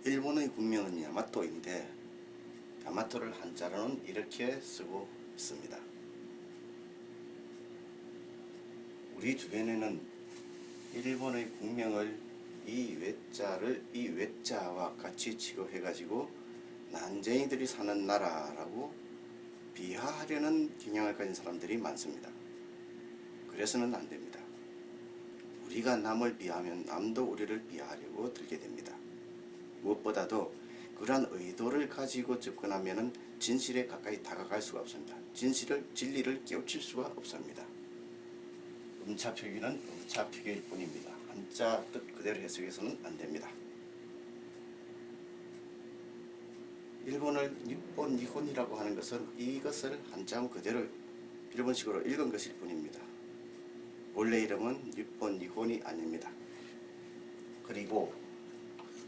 일본의 국명은 야마토인데 야마토를 한자로는 이렇게 쓰고 있습니다. 우리 주변에는 일본의 국명을 이 외자와 같이 취급해 가지고 난쟁이들이 사는 나라라고 비하하려는 경향을 가진 사람들이 많습니다. 그래서는 안 됩니다. 우리가 남을 비하하면 남도 우리를 비하하려고 들게 됩니다. 무엇보다도 그러한 의도를 가지고 접근하면 진실에 가까이 다가갈 수가 없습니다. 진리를 깨우칠 수가 없습니다. 음차 표기는 음차 표기일 뿐입니다. 한자 뜻 그대로 해석해서는 안 됩니다. 일본을 니혼이라고 하는 것은 이것을 한자음 그대로 일본식으로 읽은 것일 뿐입니다. 원래 이름은 니혼이 아닙니다. 그리고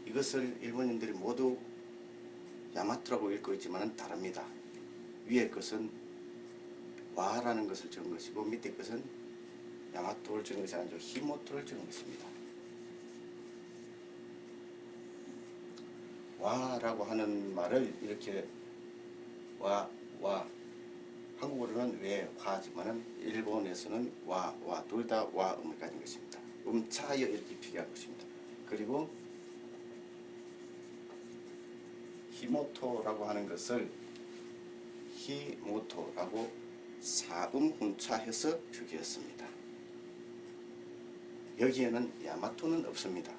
이것을 일본인들이 모두 야마토라고 읽고 있지만 다릅니다. 위에 것은 와라는 것을 적은 것이고 밑에 것은 야마토를 적은 것이 아니고 히모토를 적은 것입니다. 와라고 하는 말을 이렇게 와 한국어로는 왜 화지만은 일본에서는 와 둘 다 와음을 가진 것입니다. 차여 이렇게 표기한 것입니다. 그리고 히모토라고 하는 것을 히모토라고 사음 훈차해서 표기했습니다. 여기에는 야마토는 없습니다.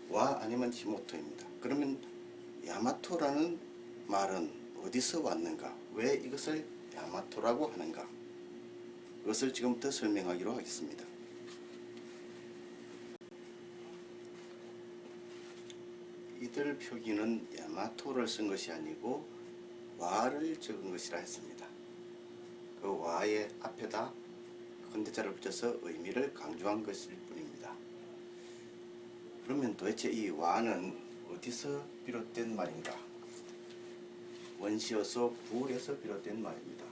와 아니면 히모토입니다. 그러면 야마토라는 말은 어디서 왔는가? 왜 이것을 야마토라고 하는가? 그것을 지금부터 설명하기로 하겠습니다. 이들 표기는 야마토를 쓴 것이 아니고 와를 적은 것이라 했습니다. 그 와의 앞에다 현대자를 붙여서 의미를 강조한 것일 뿐입니다. 그러면 도대체 이 와는 어디서 비롯된 말인가? 원시어소 불에서 비롯된 말입니다.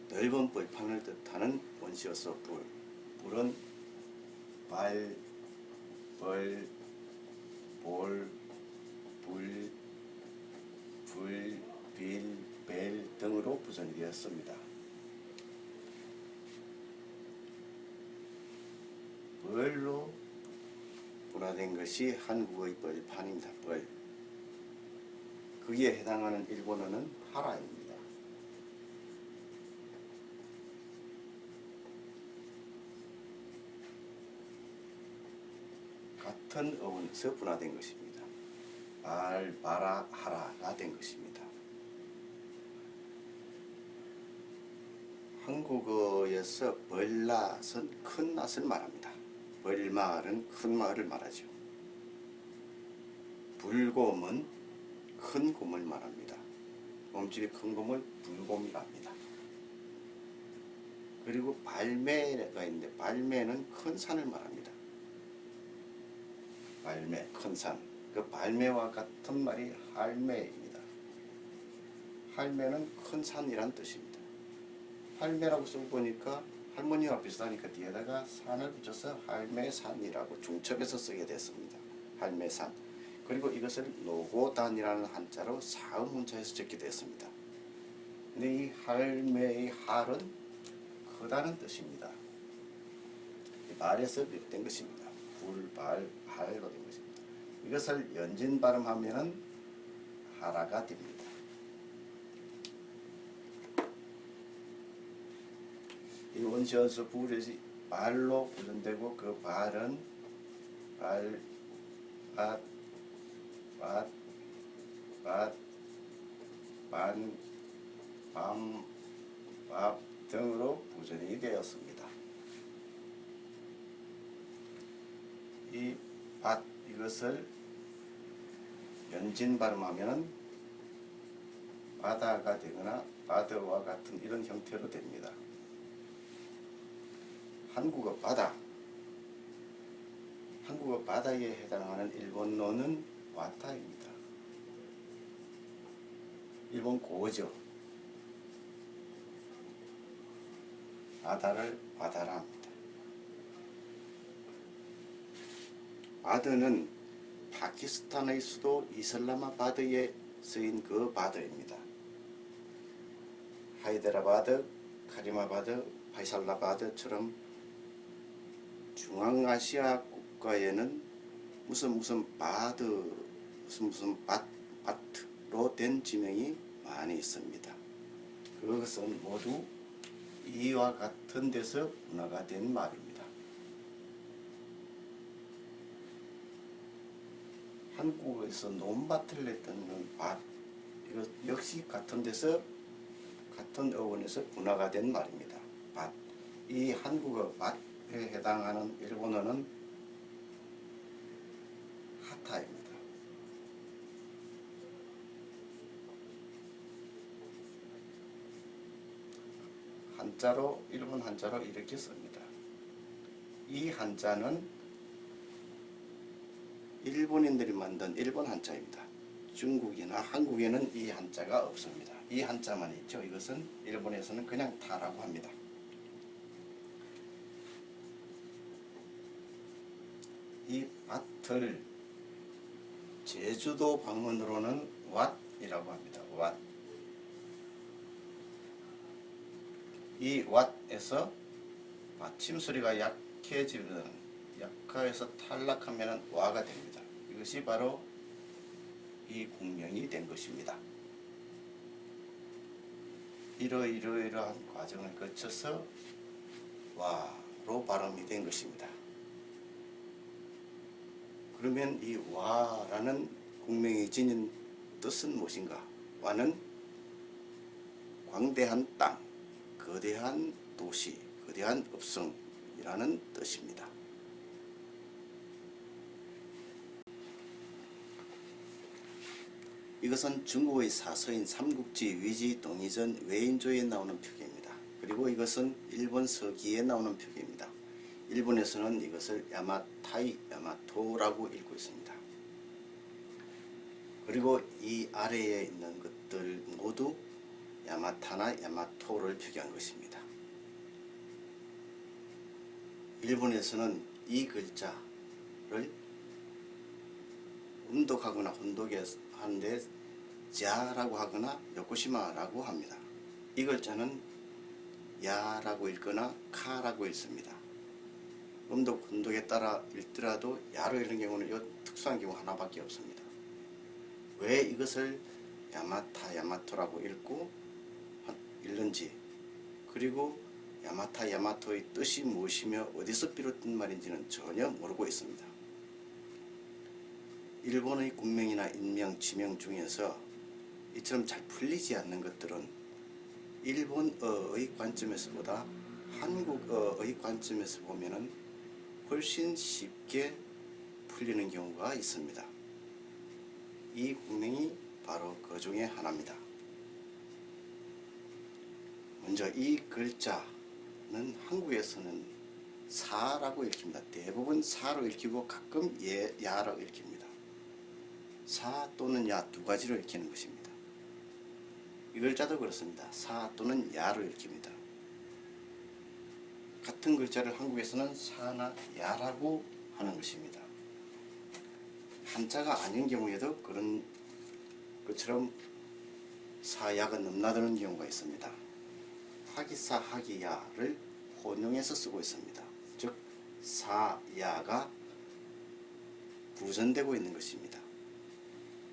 넓은 벌판을 뜻하는 원시어소 불. 불은 발, 벌, 볼, 불, 빌, 벨 등으로 구성이 되었습니다. 벌로 분화된 것이 한국의 벌판입니다. 벌. 거기에 해당하는 일본어는 하라입니다. 같은 어원에서 분화된 것입니다. 발, 바라, 하라가 된 것입니다. 한국어에서 벌낫은 큰 낫을 말합니다. 벌마을은 큰 마을을 말하죠. 불곰은 큰 곰을 말합니다. 몸집이 큰 곰을 불곰이랍니다. 그리고 발매가 있는데 발매는 큰 산을 말합니다. 발매, 큰 산. 그 발매와 같은 말이 할매입니다. 할매는 큰 산이란 뜻입니다. 할매라고 쓰고 보니까 할머니와 비슷하니까 뒤에다가 산을 붙여서 할매산이라고 중첩해서 쓰게 됐습니다. 할매산. 그리고 이것을 노고단이라는 한자로 사음 문자에서 적게 됐습니다. 근데 이 할매의 할은 크다는 뜻입니다. 이 말에서 비롯된 것입니다. 불, 발, 할로 된 것입니다. 이것을 연진 발음하면 하라가 됩니다. 이 원시어소 불이 발로 구성되고 그 발은 발, 밭, 반, 밤, 밥 등으로 구성이 되었습니다. 이 밭, 이것을 연진 발음하면 바다가 되거나 바다와 같은 이런 형태로 됩니다. 한국어 바다, 한국어 바다에 해당하는 일본어는 와타입니다. 일본 고어죠. 바다를 바다라 합니다. 바드는 파키스탄의 수도 이슬라마바드에 쓰인 그 바드입니다. 하이데라바드, 카리마바드, 파이살라바드처럼 중앙아시아 국가에는 무슨 바드, 무슨 바트로 된 지명이 많이 있습니다. 그것은 모두 이와 같은 데서 문화가 된 말입니다. 한국에서 논밭을 냈던 밭, 이거 역시 같은 데서 같은 어원에서 문화가 된 말입니다. 밭. 이 한국어 밭에 해당하는 일본어는 하타입니다. 한자로, 일본 한자로 이렇게 씁니다. 이 한자는 일본인들이 만든 일본 한자입니다. 중국이나 한국에는 이 한자가 없습니다. 이 한자만 있죠. 이것은 일본에서는 그냥 타라고 합니다. 이 밭을 제주도 방언으로는 왓이라고 합니다. 왓. 이 왓에서 받침 소리가 약해지면, 약화해서 탈락하면 와가 됩니다. 이것이 바로 이 국명이 된 것입니다. 이러이러한 과정을 거쳐서 와로 발음이 된 것입니다. 그러면 이 와라는 국명이 지닌 뜻은 무엇인가? 와는 광대한 땅, 거대한 도시, 거대한 읍성이라는 뜻입니다. 이것은 중국의 사서인 삼국지 위지 동의전 외인조에 나오는 표기입니다. 그리고 이것은 일본 서기에 나오는 표기입니다. 일본에서는 이것을 야마타이, 야마토라고 읽고 있습니다. 그리고 이 아래에 있는 것들 모두 야마타나 야마토를 표기한 것입니다. 일본에서는 이 글자를 음독하거나 혼독하는데 자라고 하거나 요코시마라고 합니다. 이 글자는 야라고 읽거나 카라고 읽습니다. 음독, 혼독에 따라 읽더라도 야로 읽는 경우는 이 특수한 경우 하나밖에 없습니다. 왜 이것을 야마타, 야마토라고 읽는지, 그리고 야마타, 야마토의 뜻이 무엇이며 어디서 비롯된 말인지는 전혀 모르고 있습니다. 일본의 국명이나 인명, 지명 중에서 이처럼 잘 풀리지 않는 것들은 일본어의 관점에서보다 한국어의 관점에서 보면은 훨씬 쉽게 풀리는 경우가 있습니다. 이 국명이 바로 그 중에 하나입니다. 먼저 이 글자는 한국에서는 사라고 읽힙니다. 대부분 사로 읽히고 가끔 야로 읽힙니다. 사 또는 야 두 가지로 읽히는 것입니다. 이 글자도 그렇습니다. 사 또는 야로 읽힙니다. 같은 글자를 한국에서는 사나 야라고 하는 것입니다. 한자가 아닌 경우에도 그런 것처럼 사야가 넘나드는 경우가 있습니다. 하기사 하기야를 혼용해서 쓰고 있습니다. 즉 사야가 부전되고 있는 것입니다.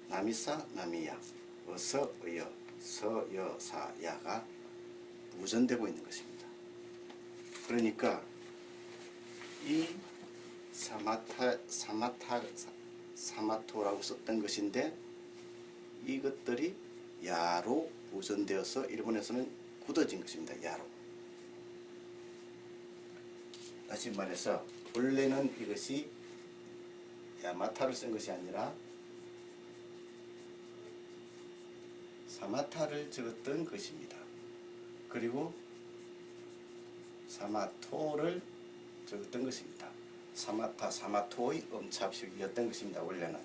남이사 남이야, 어서 어여, 서여 사야가 부전되고 있는 것입니다. 그러니까 이 사마토라고 썼던 것인데 이것들이 야로 부전되어서 일본에서는 굳어진 것입니다. 야로. 다시 말해서 원래는 이것이 야마타를 쓴 것이 아니라 사마타를 적었던 것입니다. 그리고 사마토를 적었던 것입니다. 사마타, 사마토의 음차표기였던 것입니다. 원래는.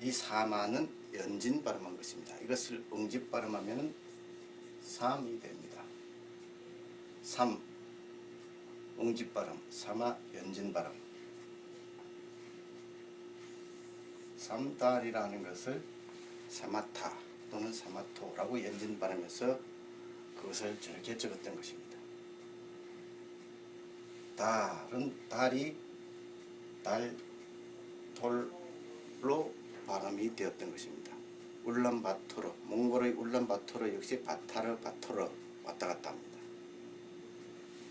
이 사마는 연진 발음한 것입니다. 이것을 응집 발음하면 삼이 됩니다. 삼 옹집바람, 사마 연진바람. 삼달이라는 것을 사마타 또는 사마토라고 연진바람에서 그것을 저렇게 적었던 것입니다. 달이 달돌로 발음이 되었던 것입니다. 울란바토르, 몽골의 울란바토르 역시 바타르 바토르 왔다 갔다 합니다.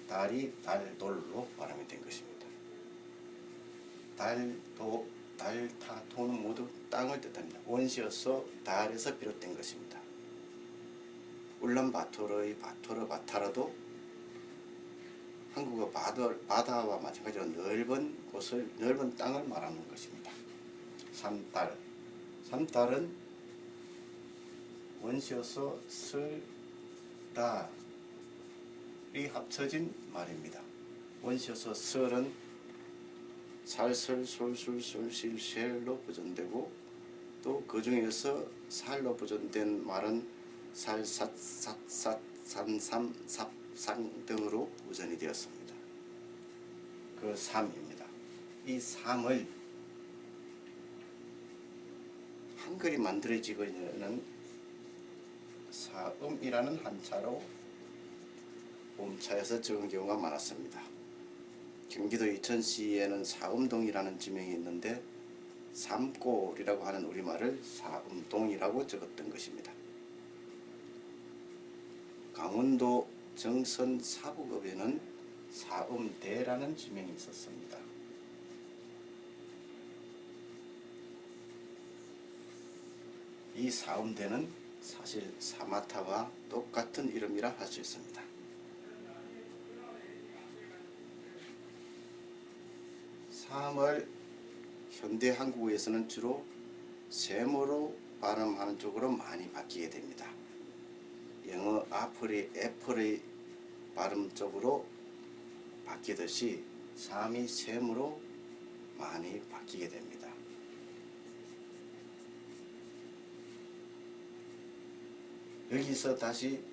달이 달돌로 발음이 된 것입니다. 달타토는 모두 땅을 뜻합니다. 원시여서 달에서 비롯된 것입니다. 울란바토르의 바토르 바타르도 한국어 바다와 마찬가지로 넓은 곳을, 넓은 땅을 말하는 것입니다. 삼달은 원시여서 설달이 합쳐진 말입니다. 원시여서 설은 살설 솔술 솔실 쉘로 보존되고, 또 그 중에서 살로 보존된 말은 살삿 삿삿 산삼 삽상 등으로 보존이 되었습니다. 그 삼입니다. 이 삼을 한글이 만들어지고 있는 사음이라는 한자로 봄차에서 적은 경우가 많았습니다. 경기도 이천시에는 사음동이라는 지명이 있는데 삼골이라고 하는 우리말을 사음동이라고 적었던 것입니다. 강원도 정선 사북읍에는 사음대라는 지명이 있었습니다. 이 사음대는 사실 사마타와 똑같은 이름이라 할 수 있습니다. 삼을 현대 한국어에서는 주로 세모로 발음하는 쪽으로 많이 바뀌게 됩니다. 영어 애플의 발음 쪽으로 바뀌듯이 삼이 셈으로 많이 바뀌게 됩니다. 여기서 다시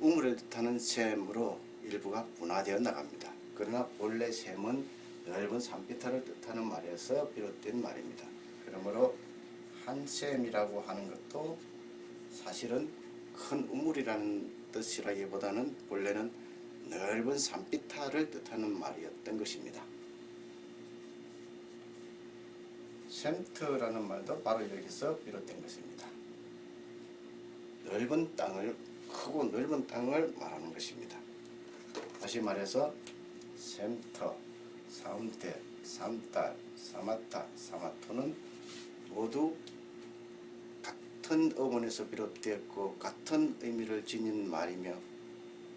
우물을 뜻하는 셈으로 일부가 분화되어 나갑니다. 그러나 본래 셈은 넓은 산비탈을 뜻하는 말에서 비롯된 말입니다. 그러므로 한셈이라고 하는 것도 사실은 큰 우물이라는 뜻이라기보다는 본래는 넓은 산비탈을 뜻하는 말이었던 것입니다. 셈트라는 말도 바로 여기서 비롯된 것입니다. 넓은 땅을, 크고 넓은 땅을 말하는 것입니다. 다시 말해서 셈터, 사음대, 삼달, 사마타, 사마토는 모두 같은 어원에서 비롯되었고 같은 의미를 지닌 말이며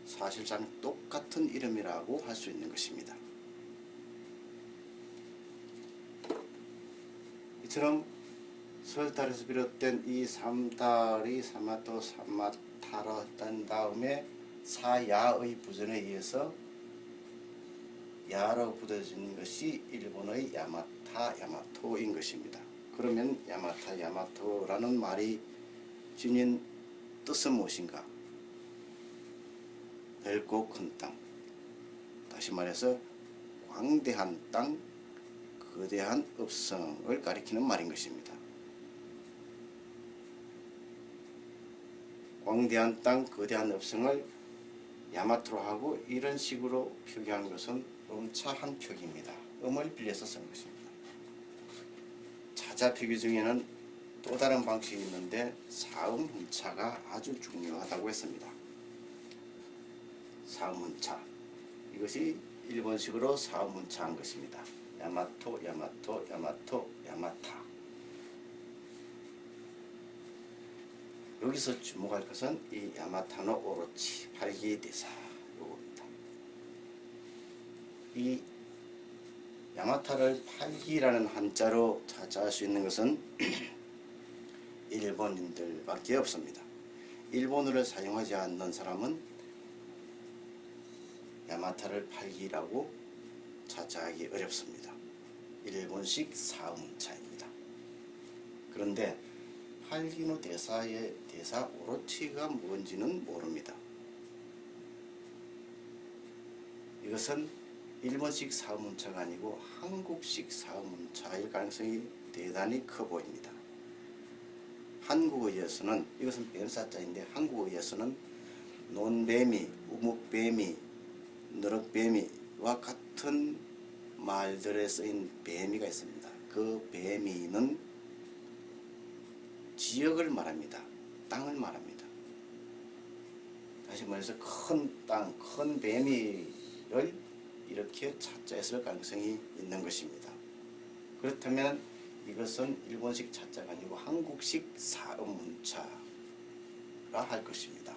사실상 똑같은 이름이라고 할 수 있는 것입니다. 이처럼 설달에서 비롯된 이 삼달이 사마토, 사마타로 딴 다음에 사야의 부전에 의해서 야로 붙어진 것이 일본의 야마타, 야마토인 것입니다. 그러면 야마타, 야마토라는 말이 지닌 뜻은 무엇인가? 넓고 큰 땅, 다시 말해서 광대한 땅, 거대한 업성을 가리키는 말인 것입니다. 광대한 땅, 거대한 업성을 야마토로 하고 이런 식으로 표기한 것은 음차 한 표기입니다. 음을 빌려서 쓴 것입니다. 자자 표기 중에는 또 다른 방식이 있는데 사음 훈차가 아주 중요하다고 했습니다. 사음 훈차, 이것이 일본식으로 사음 훈차한 것입니다. 야마토, 야마토, 야마토, 야마타. 여기서 주목할 것은 이 야마타노 오로치, 팔기대사 요겁니다. 이 야마타를 팔기라는 한자로 찾아할 수 있는 것은 일본인들밖에 없습니다. 일본어를 사용하지 않는 사람은 야마타를 팔기라고 찾아하기 어렵습니다. 일본식 사음차입니다. 그런데 팔기노 대사의 대사 오로치가 뭔지는 모릅니다. 이것은 일본식 사음문자가 아니고 한국식 사음문자일 가능성이 대단히 커 보입니다. 한국어에서는 이것은 뱀사자인데 한국어에서는 논뱀이, 우묵뱀이, 너럭뱀이와 같은 말들에 쓰인 뱀이가 있습니다. 그 뱀이는 지역을 말합니다. 땅을 말합니다. 다시 말해서 큰 땅, 큰 뱀이를 이렇게 차자에 쓸 가능성이 있는 것입니다. 그렇다면 이것은 일본식 차자가 아니고 한국식 사음문자라 할 것입니다.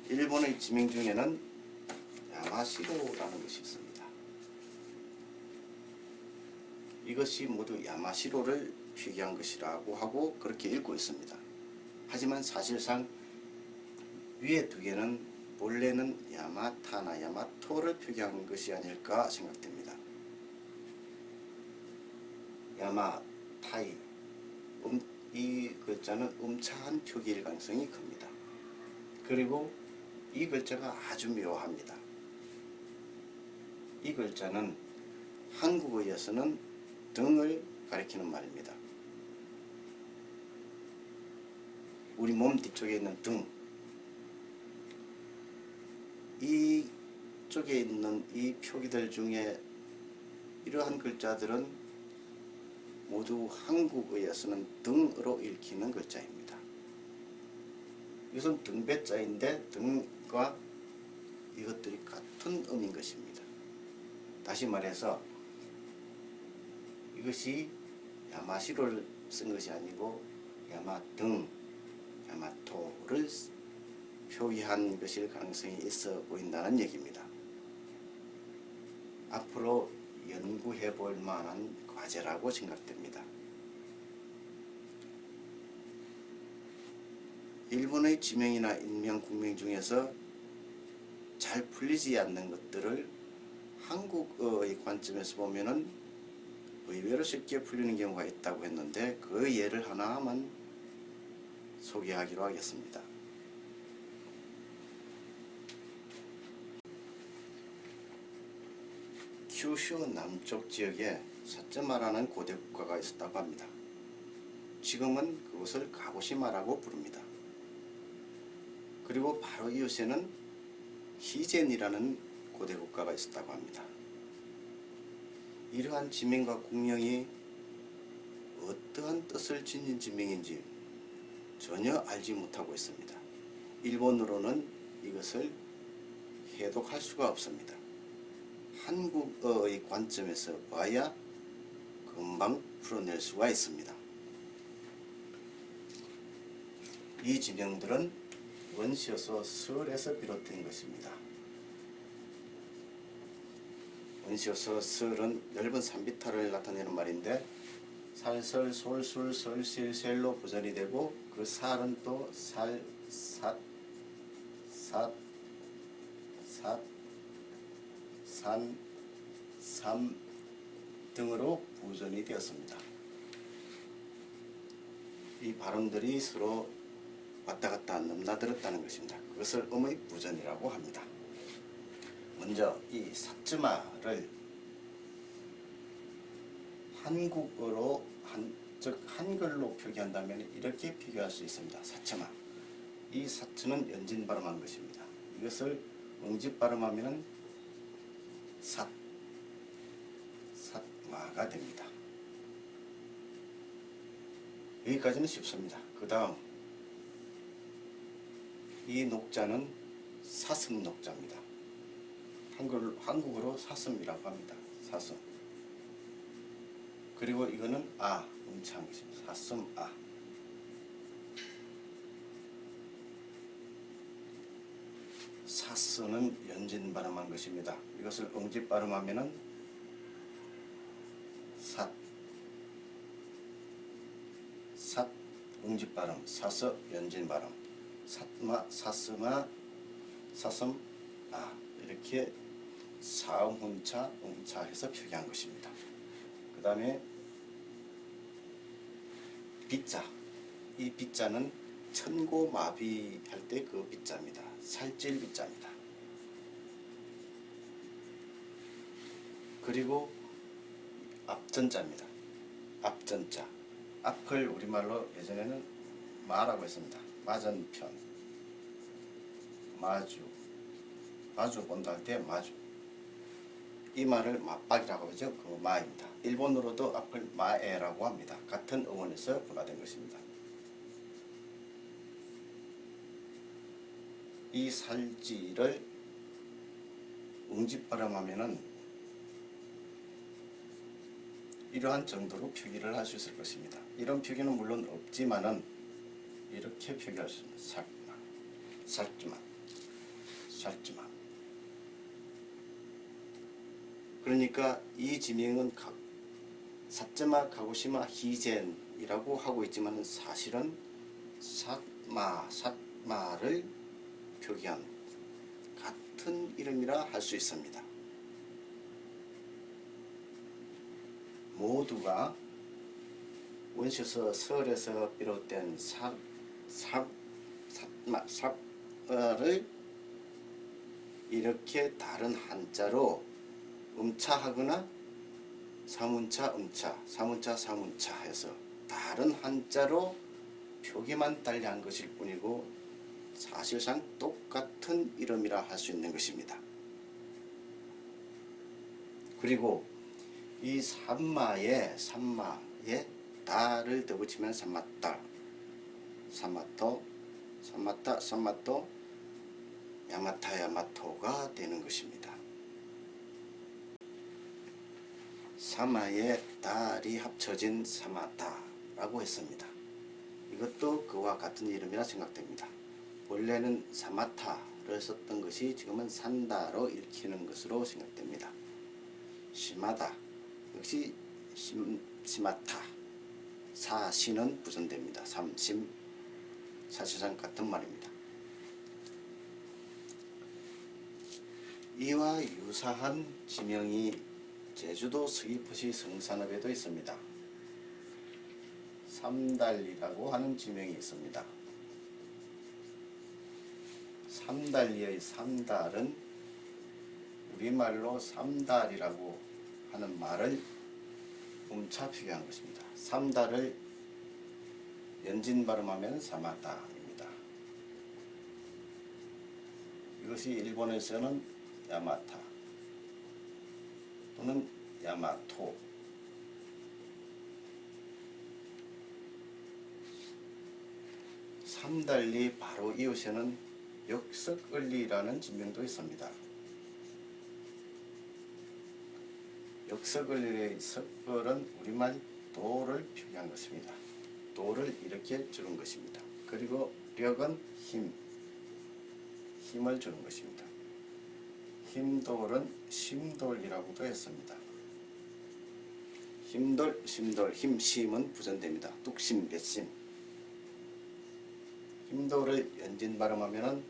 일본의 지명 중에는 야마시로라는 것이 있습니다. 이것이 모두 야마시로를 표기한 것이라고 하고 그렇게 읽고 있습니다. 하지만 사실상 위에 두 개는 본래는 야마타나 야마토를 표기한 것이 아닐까 생각됩니다. 야마타이, 이 글자는 음차한 표기일 가능성이 큽니다. 그리고 이 글자가 아주 묘합니다. 이 글자는 한국어에서는 등을 가리키는 말입니다. 우리 몸 뒤쪽에 있는 등, 이 쪽에 있는 이 표기들 중에 이러한 글자들은 모두 한국어에서는 등으로 읽히는 글자입니다. 이것은 등배자인데 등과 이것들이 같은 음인 것입니다. 다시 말해서 이것이 야마시로를 쓴 것이 아니고 야마등, 야마토를 표기한 것일 가능성이 있어 보인다는 얘기입니다. 앞으로 연구해 볼 만한 과제라고 생각됩니다. 일본의 지명이나 인명, 국명 중에서 잘 풀리지 않는 것들을 한국어의 관점에서 보면은 의외로 쉽게 풀리는 경우가 있다고 했는데 그 예를 하나만 소개하기로 하겠습니다. 큐슈 남쪽 지역에 사츠마라는 고대 국가가 있었다고 합니다. 지금은 그것을 가고시마라고 부릅니다. 그리고 바로 이웃에는 히젠이라는 고대 국가가 있었다고 합니다. 이러한 지명과 국명이 어떠한 뜻을 지닌 지명인지 전혀 알지 못하고 있습니다. 일본어로는 이것을 해독할 수가 없습니다. 한국어의 관점에서 봐야 금방 풀어낼 수가 있습니다. 이 지명들은 원시어서 설에서 비롯된 것입니다. 원시어서 설은 넓은 산비탈을 나타내는 말인데 살설, 솔술, 설실, 셀로 보전이 되고 그 살은 또 살, 삿, 삿, 삿, 산, 삼 등으로 부전이 되었습니다. 이 발음들이 서로 왔다 갔다 넘나들었다는 것입니다. 그것을 음의 부전이라고 합니다. 먼저 이 사츠마를 한국어로 즉 한글로 표기한다면 이렇게 표기할 수 있습니다. 사츠마. 이 사츠는 연진 발음한 것입니다. 이것을 응집 발음하면 삿마가 됩니다. 여기까지는 쉽습니다. 그 다음 이 녹자는 사슴 녹자입니다. 한국어로 사슴이라고 합니다. 사슴. 그리고 이거는 음차한 것입니다. 사슴 사스는 연진 발음한 것입니다. 이것을 응집 발음하면은 삿 응집 발음, 사서 연진 발음, 삿마, 사스마, 사슴 이렇게 사음, 훈차, 음차 해서 표기한 것입니다. 그 다음에 비자. 이 비자는 천고마비 할 때 그 비자입니다. 살찔 비자입니다. 그리고 앞전자입니다. 앞전자. 앞을 우리말로 예전에는 마라고 했습니다. 맞은편, 마주, 마주 본다 할 때 마주. 이 말을 맞박이라고 하죠. 그 마입니다. 일본어로도 앞을 마에라고 합니다. 같은 어원에서 분화된 것입니다. 이 살지를 웅집 발음하면은 이러한 정도로 표기를 할 수 있을 것입니다. 이런 표기는 물론 없지만은 이렇게 표기할 수 있습니다. 살마, 살주마, 살주마. 그러니까 이 지명은 사츠마 가고시마 히젠이라고 하고 있지만 사실은 삿마를 표기한 같은 이름이라 할 수 있습니다. 모두가 원시서 설에서 비롯된 삿마를 이렇게 다른 한자로 음차하거나 사문차 음차, 사문차 사문차 해서 다른 한자로 표기만 달리한 것일 뿐이고 사실상 똑같은 이름이라 할 수 있는 것입니다. 그리고 이 산마에 다를 더붙이면 산마딸, 산마토, 산마타, 산마토, 야마타, 야마토가 되는 것입니다. 사마의 달이 합쳐진 사마다라고 했습니다. 이것도 그와 같은 이름이라 생각됩니다. 원래는 사마타를 썼던 것이 지금은 산다로 읽히는 것으로 생각됩니다. 시마다 역시 시마타, 사시는 부전됩니다. 삼심, 사실상 같은 말입니다. 이와 유사한 지명이 제주도 서귀포시 성산읍에도 있습니다. 삼달리라고 하는 지명이 있습니다. 삼달리의 삼달은 우리말로 삼달이라고 하는 말을 음차 표기한 것입니다. 삼달을 연진 발음하면 사마다입니다. 이것이 일본에서는 야마타 또는 야마토, 삼달리 바로 이웃에는 역석을리라는 지명도 있습니다. 역석을리의 석을은 우리말 도를 표기한 것입니다. 도를 이렇게 적은 것입니다. 그리고 력은 힘을 적은 것입니다. 힘돌은 심돌이라고도 했습니다. 힘돌, 심돌, 힘심은 부전됩니다. 뚝심, 뱃심. 힘돌을 연진 발음하면은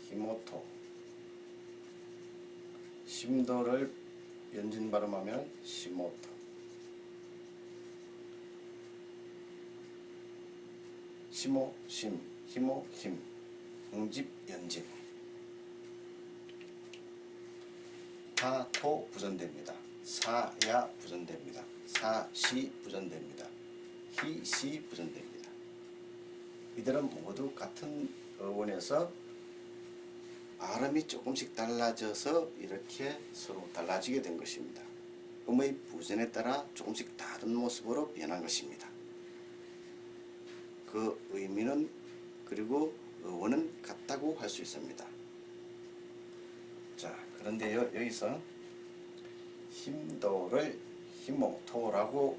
히모토. 심돌을 연진 발음하면 시모토. 시모, 심, 히모, 힘. 웅집, 연진. 사토 부전됩니다. 사야 부전됩니다. 사시 부전됩니다. 희시 부전됩니다. 이들은 모두 같은 어원에서 발음이 조금씩 달라져서 이렇게 서로 달라지게 된 것입니다. 음의 부전에 따라 조금씩 다른 모습으로 변한 것입니다. 그 의미는 그리고 어원은 같다고 할 수 있습니다. 자, 그런데요, 여기서 힘도를 히모토라고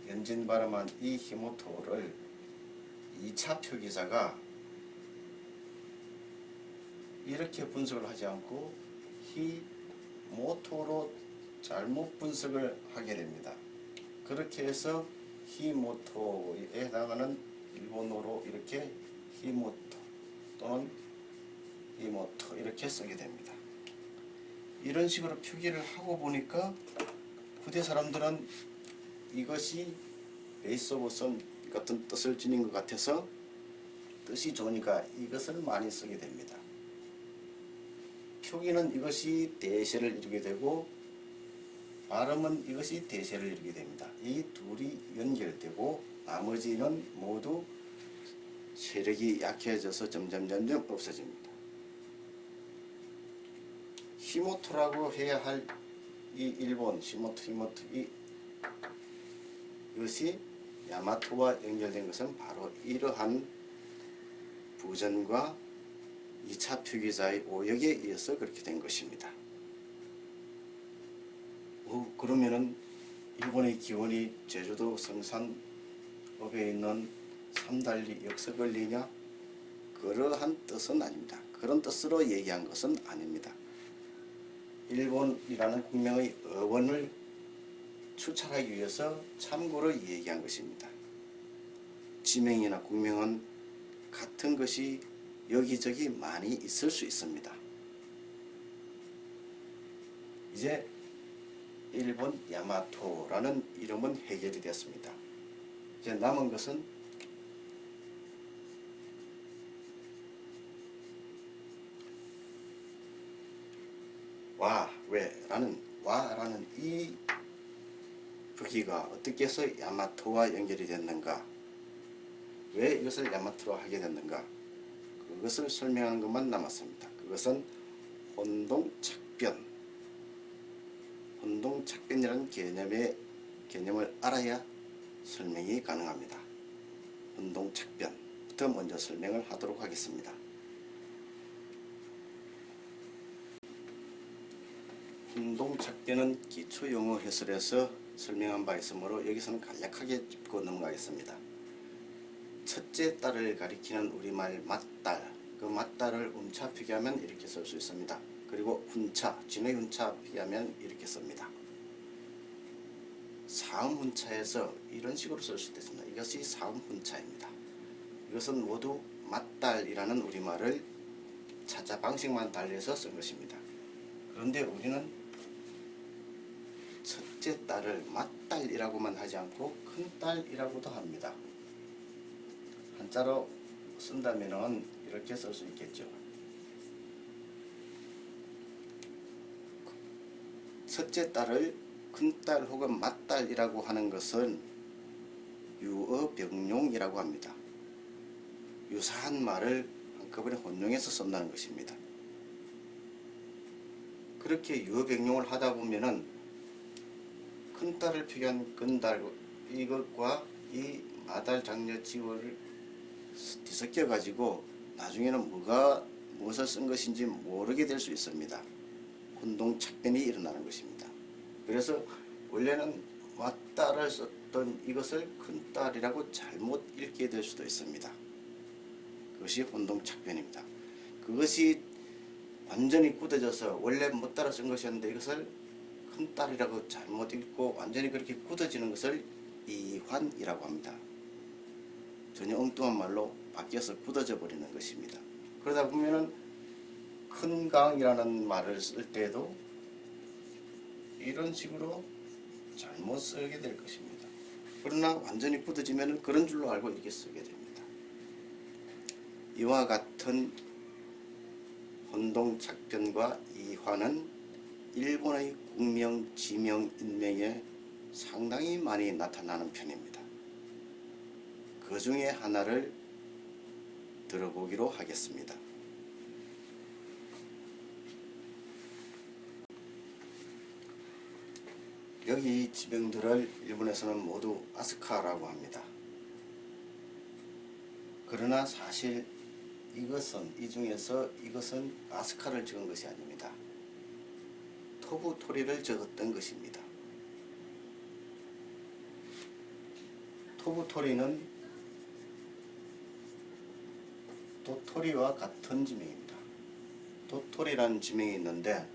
연진 발음한 이 히모토를 2차 표기자가 이렇게 분석을 하지 않고 히모토로 잘못 분석을 하게 됩니다. 그렇게 해서 히모토에 해당하는 일본어로 이렇게 히모토 또는 히모토 이렇게 쓰게 됩니다. 이런 식으로 표기를 하고 보니까 후대 사람들은 이것이 베이스 오브 선 같은 뜻을 지닌 것 같아서 뜻이 좋으니까 이것을 많이 쓰게 됩니다. 표기는 이것이 대세를 이루게 되고 발음은 이것이 대세를 이루게 됩니다. 이 둘이 연결되고 나머지는 모두 세력이 약해져서 점점 없어집니다. 히모토라고 해야 할 이 일본 히모토 이것이 야마토와 연결된 것은 바로 이러한 부전과 2차 표기자의 오역에 의해서 그렇게 된 것입니다. 그러면은 일본의 기원이 제주도 성산읍에 있는 삼달리 역서걸리냐? 그러한 뜻은 아닙니다. 그런 뜻으로 얘기한 것은 아닙니다. 일본이라는 국명의 어원을 추찰하기 위해서 참고로 얘기한 것입니다. 지명이나 국명은 같은 것이 여기저기 많이 있을 수 있습니다. 이제 일본 야마토라는 이름은 해결이 되었습니다. 이제 남은 것은 와라는 이 부기가 어떻게 해서 야마토와 연결이 됐는가, 왜 이것을 야마토로 하게 됐는가, 그것을 설명하는 것만 남았습니다. 그것은 혼동착변이라는 개념을 알아야 설명이 가능합니다. 혼동착변부터 먼저 설명을 하도록 하겠습니다. 혼동착변은 기초용어 해설에서 설명한 바 있으므로 여기서는 간략하게 짚고 넘어가겠습니다. 첫째 딸을 가리키는 우리말 맞딸, 그 맞딸을 음차 표기하면 이렇게 쓸 수 있습니다. 그리고 훈차, 진의 훈차 표기하면 이렇게 씁니다. 사음 훈차에서 이런 식으로 쓸 수도 있습니다. 이것이 사음 훈차입니다. 이것은 모두 맞딸이라는 우리말을 차자 방식만 달리해서 쓴 것입니다. 그런데 우리는 첫째 딸을 맞딸이라고만 하지 않고 큰딸이라고도 합니다. 한자로 쓴다면은 이렇게 쓸 수 있겠죠. 첫째 딸을 큰딸 혹은 맏딸이라고 하는 것은 유어병용이라고 합니다. 유사한 말을 한꺼번에 혼용해서 쓴다는 것입니다. 그렇게 유어병용을 하다 보면은 큰딸을 표기한 큰딸, 이것과 이 마달 장려 지어를 뒤섞여 가지고 나중에는 무엇을 쓴 것인지 모르게 될 수 있습니다. 혼동착변이 일어나는 것입니다. 그래서 원래는 맏딸을 썼던 이것을 큰딸이라고 잘못 읽게 될 수도 있습니다. 그것이 혼동착변입니다. 그것이 완전히 굳어져서 원래 맏딸을 쓴 것이었는데 이것을 큰딸이라고 잘못 읽고 완전히 그렇게 굳어지는 것을 이환이라고 합니다. 전혀 엉뚱한 말로 바뀌어서 굳어져 버리는 것입니다. 그러다 보면은 큰 강이라는 말을 쓸 때도 이런 식으로 잘못 쓰게 될 것입니다. 그러나 완전히 굳어지면 그런 줄로 알고 이렇게 쓰게 됩니다. 이와 같은 혼동착변과 이환은 일본의 국명, 지명, 인명에 상당히 많이 나타나는 편입니다. 그 중에 하나를 들어보기로 하겠습니다. 여기 지명들을 일본에서는 모두 아스카라고 합니다. 그러나 사실 이 중에서 이것은 아스카를 적은 것이 아닙니다. 토부토리를 적었던 것입니다. 토부토리는 도토리와 같은 지명입니다. 도토리라는 지명이 있는데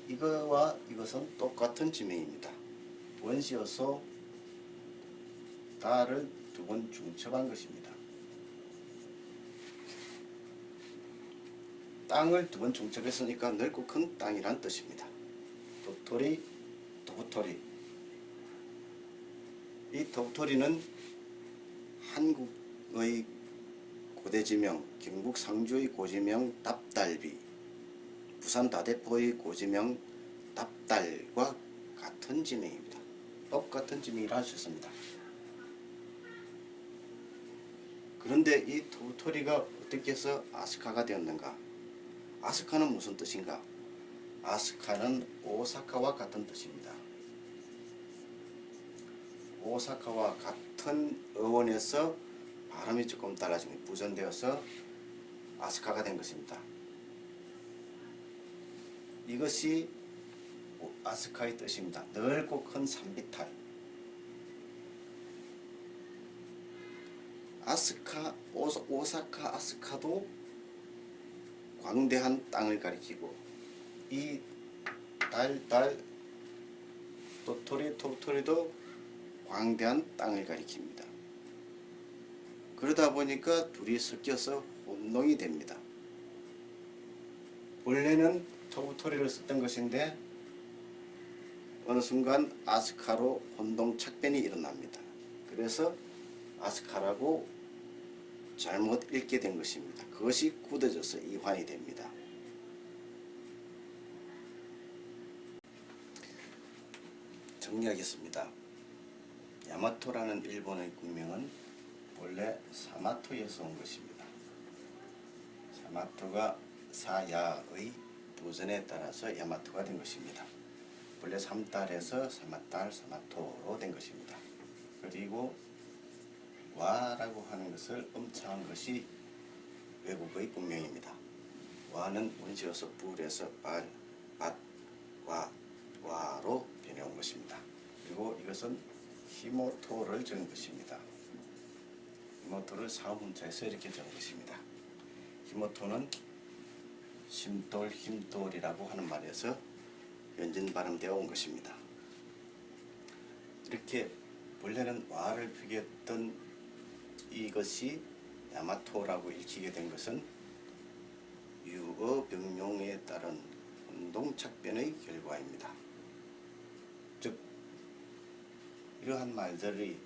이거와 이것은 똑같은 지명입니다. 원시여서 다를 두 번 중첩한 것입니다. 땅을 두 번 중첩했으니까 넓고 큰 땅이란 뜻입니다. 도토리, 도토리. 이 도토리는 한국의 고대지명, 경북 상주의 고지명 답달비, 부산 다대포의 고지명 답달과 똑같은 지명입니다. 똑같은 지명이라 할 수 있습니다. 그런데 이 토토리가 어떻게 해서 아스카가 되었는가? 아스카는 무슨 뜻인가? 아스카는 오사카와 같은 뜻입니다. 오사카와 같은 어원에서 발음이 조금 달라진 부전되어서 아스카가 된 것입니다. 이것이 아스카의 뜻입니다. 넓고 큰 산비탈. 아스카, 오사카 아스카도 광대한 땅을 가리키고, 이 토토리도 광대한 땅을 가리킵니다. 그러다 보니까 둘이 섞여서 혼동이 됩니다. 원래는 토토리를 썼던 것인데 어느 순간 아스카로 혼동착변이 일어납니다. 그래서 아스카라고 잘못 읽게 된 것입니다. 그것이 굳어져서 이환이 됩니다. 정리하겠습니다. 야마토라는 일본의 국명은 원래 사마토에서 온 것입니다. 사마토가 사야의 도전에 따라서 야마토가 된 것입니다. 원래 3달에서 사마딸, 사마토로 된 것입니다. 그리고 와라고 하는 것을 음차한 것이 외국의 국명입니다. 와는 원시어서 불에서 발, 밭, 와로 변해온 것입니다. 그리고 이것은 히모토를 적은 것입니다. 히모토를 사음문자에서 이렇게 적은 것입니다. 히모토는 심돌, 힘돌이라고 하는 말에서 연진 발음되어 온 것입니다. 이렇게 원래는 와를 표기했던 이것이 야마토라고 읽히게 된 것은 유어 병용에 따른 혼동착변의 결과입니다. 즉 이러한 말들이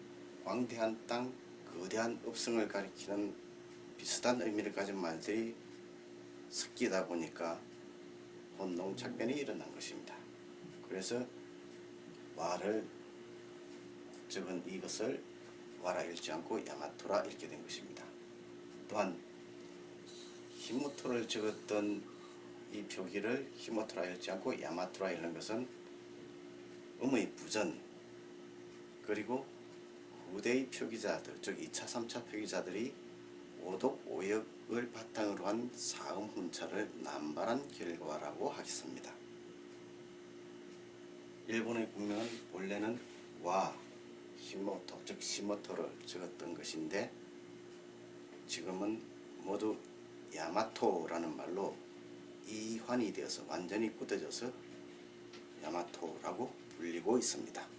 광대한 땅, 거대한 읍성을 가리키는 비슷한 의미를 가진 말들이 섞이다 보니까 혼동착변이 일어난 것입니다. 그래서 와를 적은 이것을 와라 읽지 않고 야마토라 읽게 된 것입니다. 또한 히모토를 적었던 이 표기를 히모토라 읽지 않고 야마토라 읽는 것은 음의 부전, 그리고 후대의 표기자들, 즉 2차, 3차 표기자들이 오독, 오역을 바탕으로 한 사음 훈차를 남발한 결과라고 하겠습니다. 일본의 국명은 원래는 와, 히모토, 즉 시모토를 적었던 것인데 지금은 모두 야마토라는 말로 이환이 되어서 완전히 굳어져서 야마토라고 불리고 있습니다.